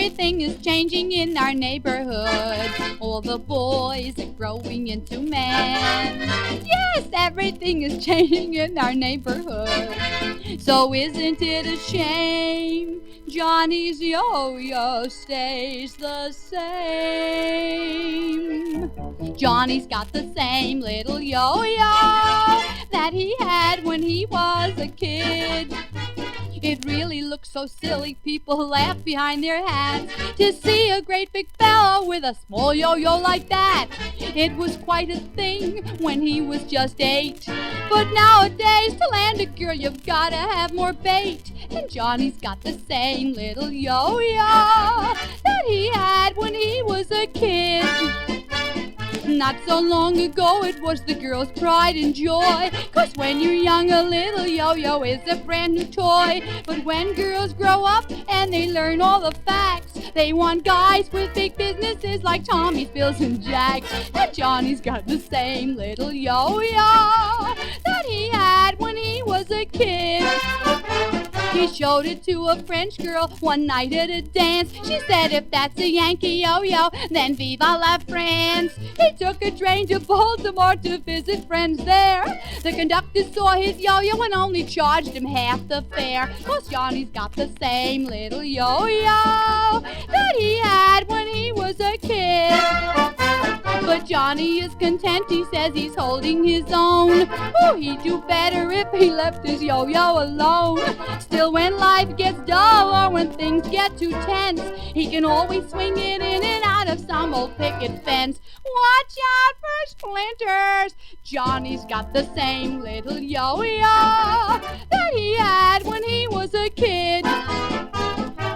everything is changing in our neighborhood. All the boys are growing into men. Yes, everything is changing in our neighborhood. So isn't it a shame Johnny's yo-yo stays the same? Johnny's got the same little yo-yo that he had when he was a kid. It really looks so silly, people laugh behind their hands to see a great big fellow with a small yo-yo like that. It was quite a thing when he was just 8. But nowadays, to land a girl, you've gotta have more bait. And Johnny's got the same little yo-yo that he had when he was a kid. Not so long ago it was the girl's pride and joy, 'cause when you're young a little yo-yo is a brand new toy. But when girls grow up and they learn all the facts, they want guys with big businesses like Tommy's, Bill's and Jack's. And Johnny's got the same little yo-yo that he had when he was a kid. He showed it to a French girl one night at a dance. She said, if that's a Yankee yo-yo, then viva la France. He took a train to Baltimore to visit friends there. The conductor saw his yo-yo and only charged him half the fare. 'Cause Johnny's got the same little yo-yo that he had when he was a kid. But Johnny is content, he says he's holding his own. Oh, he'd do better if he left his yo-yo alone. Still, when life gets dull or when things get too tense, he can always swing it in and out of some old picket fence. Watch out for splinters! Johnny's got the same little yo-yo that he had when he was a kid.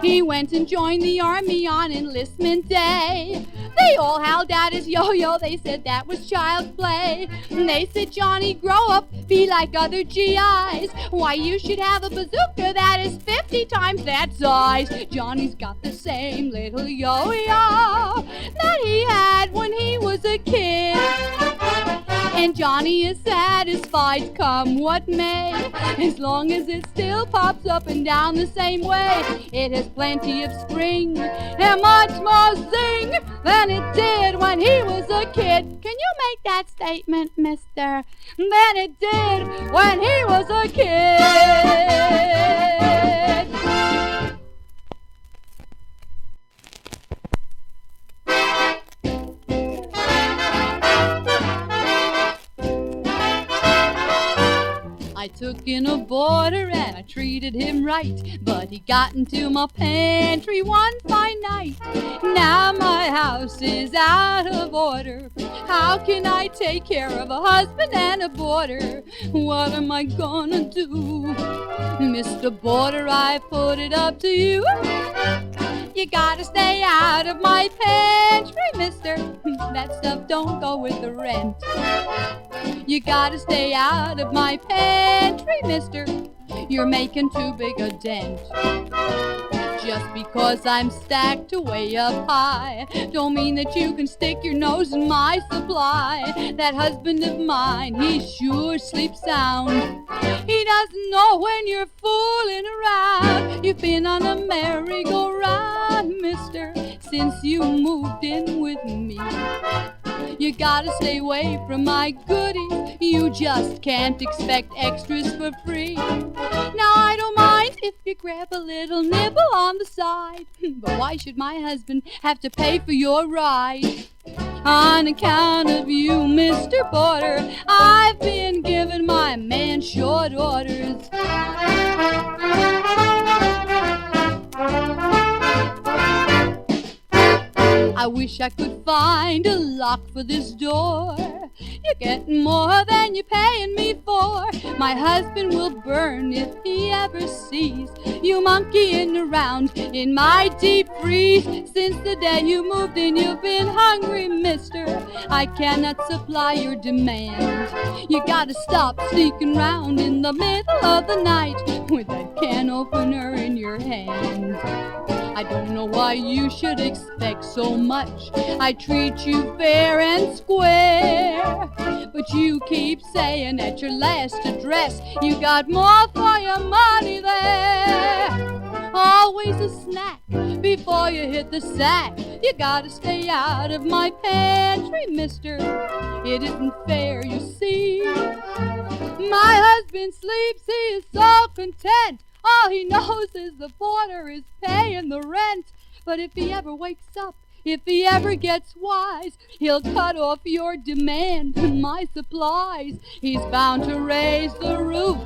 He went and joined the army on enlistment day. They all howled at his yo-yo, they said that was child's play. And they said, Johnny, grow up, be like other GIs. Why, you should have a bazooka that is 50 times that size. Johnny's got the same little yo-yo that he had when he was a kid. And Johnny is satisfied come what may, as long as it still pops up and down the same way. It has plenty of spring and much more zing than it did when he was a kid. Can you make that statement, mister? Than it did when he was a kid. I took in a boarder and I treated him right, but he got into my pantry one fine night. Now my house is out of order. How can I take care of a husband and a boarder? What am I gonna do? Mr. Boarder, I put it up to you. You gotta stay out of my pantry, mister. That stuff don't go with the rent. You gotta stay out of my pantry, mister. You're making too big a dent. Just because I'm stacked way up high don't mean that you can stick your nose in my supply. That husband of mine, he sure sleeps sound. He doesn't know when you're fooling around. You've been on a merry-go-round, mister, since you moved in with me. You gotta stay away from my goodies. You just can't expect extras for free. Now I don't mind if you grab a little nibble on the side, but why should my husband have to pay for your ride? On account of you, Mr. Boarder, I've been giving my man short orders. I wish I could find a lock for this door. You're getting more than you're paying me for. My husband will burn if he ever sees you monkeying around in my deep freeze. Since the day you moved in, you've been hungry, mister. I cannot supply your demand. You gotta stop sneaking round in the middle of the night with that can opener in your hand. I don't know why you should expect so much. I treat you fair and square, but you keep saying at your last address you got more for your money there. Always a snack before you hit the sack. You gotta stay out of my pantry, mister. It isn't fair, you see. My husband sleeps, he is so content. All he knows is the porter is paying the rent. But if he ever wakes up, if he ever gets wise, he'll cut off your demand and my supplies. He's bound to raise the roof